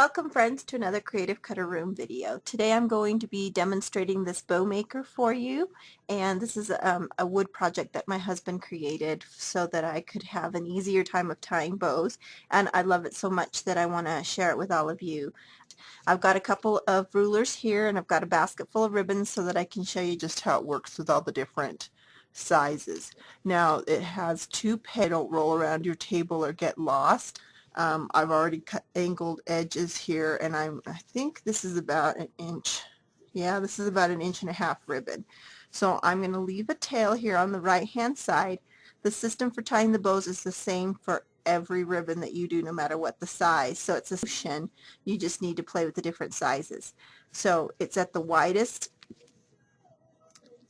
Welcome friends to another Creative Cutter Room video. Today I'm going to be demonstrating this bow maker for you, and this is a wood project that my husband created so that I could have an easier time of tying bows, and I love it so much that I want to share it with all of you. I've got a couple of rulers here and I've got a basket full of ribbons so that I can show you just how it works with all the different sizes. Now it has two pegs. Don't roll around your table or get lost. I've already cut angled edges here, and I think this is about an inch. Yeah, this is about 1.5 inches ribbon. So I'm going to leave a tail here on the right hand side. The system for tying the bows is the same for every ribbon that you do, no matter what the size. So it's a solution. You just need to play with the different sizes. So it's at the widest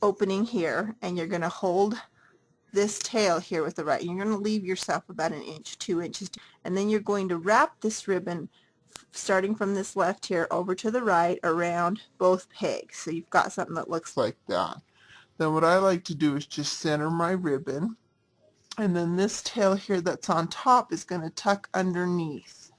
opening here, and you're going to hold this tail here with the right. You're going to leave yourself about 1 inch, 2 inches, and then you're going to wrap this ribbon starting from this left here over to the right around both pegs. So you've got something that looks like that. Then what I like to do is just center my ribbon, and then this tail here that's on top is going to tuck underneath.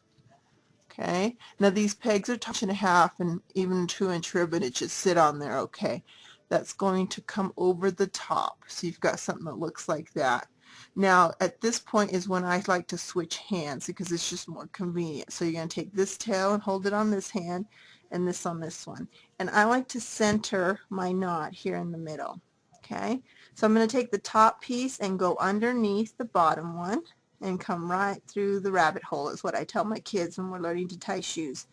Okay, now these pegs are 1.5 inches and even 2-inch ribbon, it should sit on there okay. That's going to come over the top, so you've got something that looks like that. Now at this point is when I like to switch hands because it's just more convenient. So you're going to take this tail and hold it on this hand and this on this one, and I like to center my knot here in the middle. Okay, so I'm going to take the top piece and go underneath the bottom one and come right through the rabbit hole, is what I tell my kids when we're learning to tie shoes.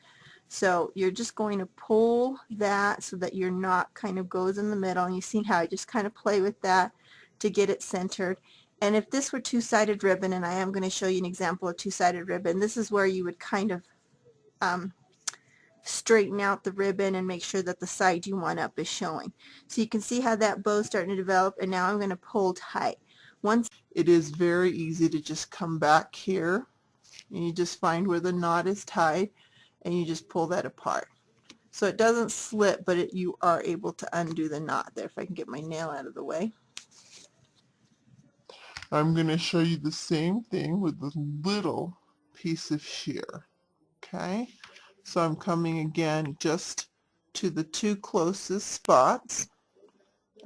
So you're just going to pull that so that your knot kind of goes in the middle, and you've seen how I just kind of play with that to get it centered. And if this were two-sided ribbon, and I am going to show you an example of two-sided ribbon, this is where you would kind of straighten out the ribbon and make sure that the side you want up is showing. So you can see how that bow's starting to develop, and now I'm going to pull tight. Once it is very easy to just come back here, and you just find where the knot is tied, and you just pull that apart. So it doesn't slip, but you are able to undo the knot there. If I can get my nail out of the way. I'm going to show you the same thing with a little piece of shear. Okay, so I'm coming again just to the two closest spots.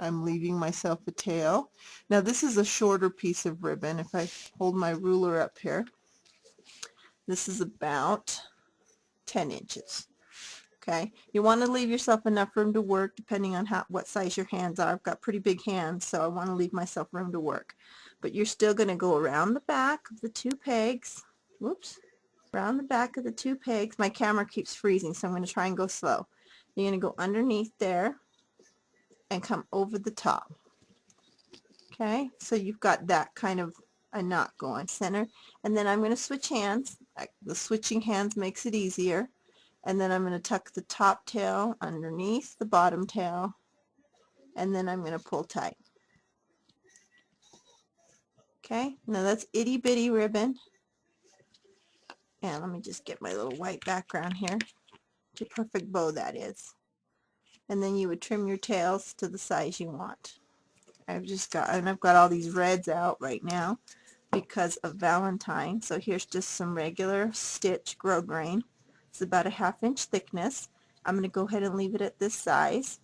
I'm leaving myself a tail. Now this is a shorter piece of ribbon. If I hold my ruler up here, this is about 10 inches. Okay, you want to leave yourself enough room to work depending on what size your hands are. I've got pretty big hands, so I want to leave myself room to work. But you're still going to go around the back of the two pegs. Whoops. Around the back of the two pegs. My camera keeps freezing, so I'm going to try and go slow. You're going to go underneath there and come over the top. Okay, so you've got that kind of a knot going center, and then I'm going to switch hands. The switching hands makes it easier, and then I'm going to tuck the top tail underneath the bottom tail, and then I'm going to pull tight. Okay, now that's itty bitty ribbon, and let me just get my little white background here. It's a perfect bow, that is. And then you would trim your tails to the size you want. I've got all these reds out right now because of Valentine. So here's just some regular stitch grosgrain. It's about a 1/2 inch thickness. I'm going to go ahead and leave it at this size,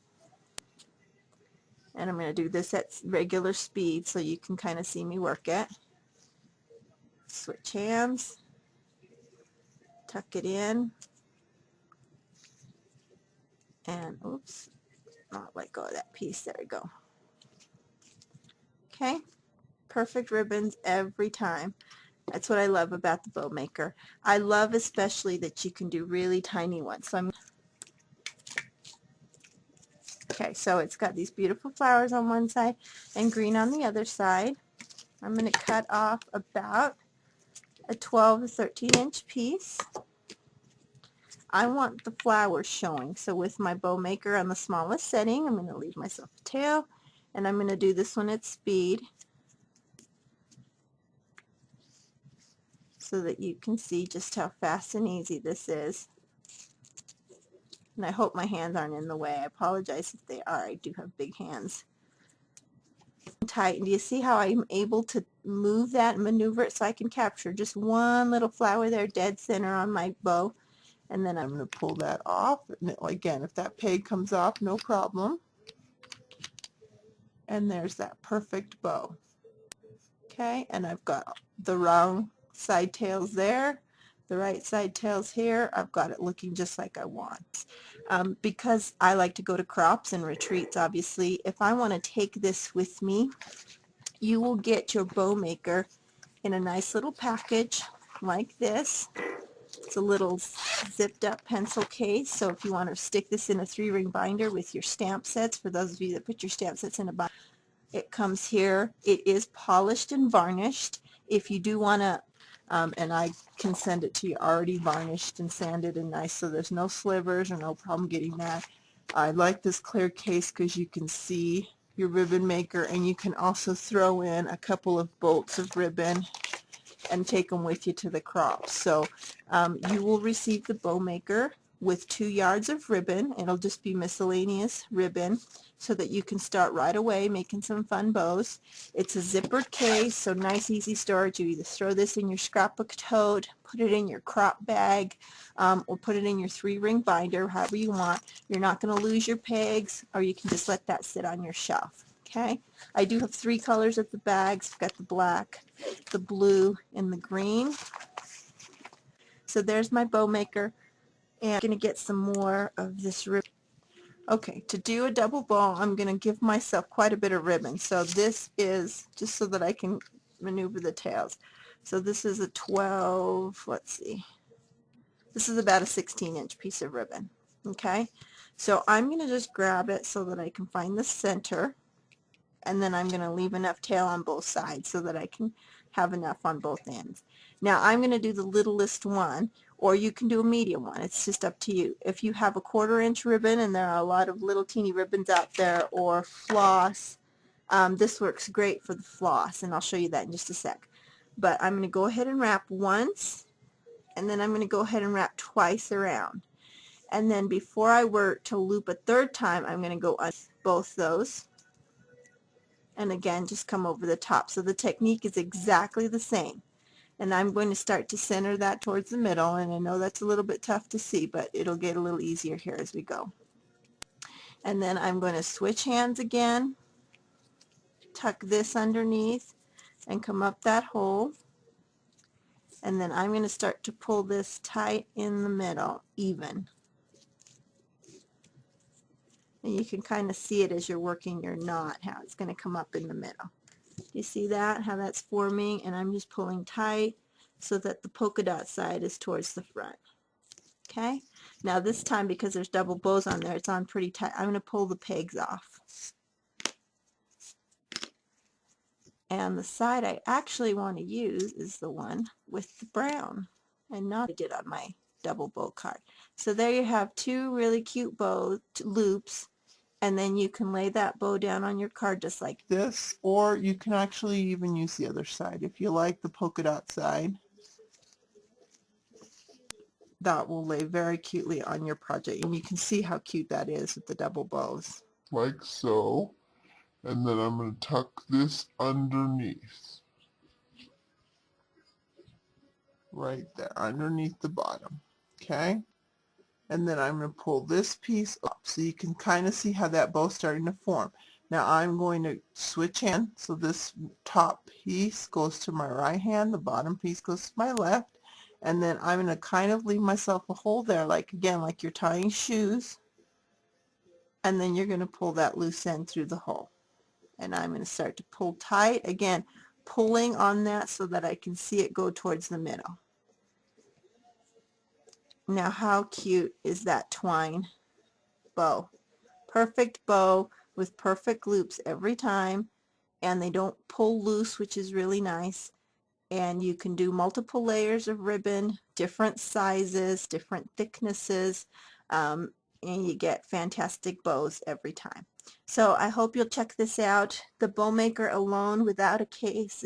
and I'm going to do this at regular speed so you can kind of see me work it. Switch hands, tuck it in, and oops, not let go of that piece. There we go. Okay, perfect ribbons every time. That's what I love about the bow maker. I love especially that you can do really tiny ones. So okay, so it's got these beautiful flowers on one side and green on the other side. I'm going to cut off about a 12 to 13 inch piece. I want the flowers showing, so with my bow maker on the smallest setting, I'm going to leave myself a tail, and I'm going to do this one at speed so that you can see just how fast and easy this is. And I hope my hands aren't in the way. I apologize if they are. I do have big hands. Tight. And do you see how I'm able to move that and maneuver it so I can capture just one little flower there dead center on my bow? And then I'm going to pull that off. And again, if that peg comes off, no problem. And there's that perfect bow. Okay, and I've got the wrong side tails there, the right side tails here. I've got it looking just like I want. Because I like to go to crops and retreats, obviously, if I want to take this with me, you will get your bow maker in a nice little package like this. It's a little zipped up pencil case, so if you want to stick this in a 3-ring binder with your stamp sets, for those of you that put your stamp sets in a binder, it comes here. It is polished and varnished. If you do want to, and I can send it to you already varnished and sanded and nice, so there's no slivers or no problem getting that. I like this clear case because you can see your ribbon maker, and you can also throw in a couple of bolts of ribbon and take them with you to the crop. So you will receive the bow maker with 2 yards of ribbon. It'll just be miscellaneous ribbon so that you can start right away making some fun bows. It's a zippered case, so nice easy storage. You either throw this in your scrapbook tote, put it in your crop bag, or put it in your 3-ring binder, however you want. You're not going to lose your pegs, or you can just let that sit on your shelf. Okay, I do have 3 colors of the bags. I've got the black, the blue, and the green. So there's my bow maker, and I'm going to get some more of this ribbon. Okay, to do a double bow, I'm going to give myself quite a bit of ribbon. So this is just so that I can maneuver the tails. So this is a 12, let's see, this is about a 16-inch piece of ribbon. Okay, so I'm going to just grab it so that I can find the center, and then I'm going to leave enough tail on both sides so that I can have enough on both ends. Now I'm going to do the littlest one, or you can do a medium one. It's just up to you. If you have a 1/4-inch ribbon, and there are a lot of little teeny ribbons out there, or floss, this works great for the floss, and I'll show you that in just a sec. But I'm going to go ahead and wrap once, and then I'm going to go ahead and wrap twice around. And then before I were to loop a 3rd time, I'm going to go on both those, and again just come over the top. So the technique is exactly the same, and I'm going to start to center that towards the middle, and I know that's a little bit tough to see, but it'll get a little easier here as we go. And then I'm going to switch hands again, tuck this underneath, and come up that hole, and then I'm going to start to pull this tight in the middle, even. And you can kind of see it as you're working your knot, how it's going to come up in the middle. You see that, how that's forming? And I'm just pulling tight so that the polka dot side is towards the front. Okay, now this time, because there's double bows on there, it's on pretty tight. I'm going to pull the pegs off. And the side I actually want to use is the one with the brown, and not what I did on my double bow card. So there you have 2 really cute bow loops, and then you can lay that bow down on your card just like this, or you can actually even use the other side if you like the polka dot side. That will lay very cutely on your project, and you can see how cute that is with the double bows. Like so. And then I'm going to tuck this underneath. Right there, underneath the bottom. Okay? And then I'm going to pull this piece up so you can kind of see how that bow's starting to form. Now I'm going to switch hands, so this top piece goes to my right hand, the bottom piece goes to my left, and then I'm going to kind of leave myself a hole there, like again, like you're tying shoes, and then you're going to pull that loose end through the hole. And I'm going to start to pull tight, again pulling on that so that I can see it go towards the middle. Now how cute is that twine bow? Perfect bow with perfect loops every time, and they don't pull loose, which is really nice. And you can do multiple layers of ribbon, different sizes, different thicknesses, and you get fantastic bows every time. So I hope you'll check this out. The bow maker alone without a case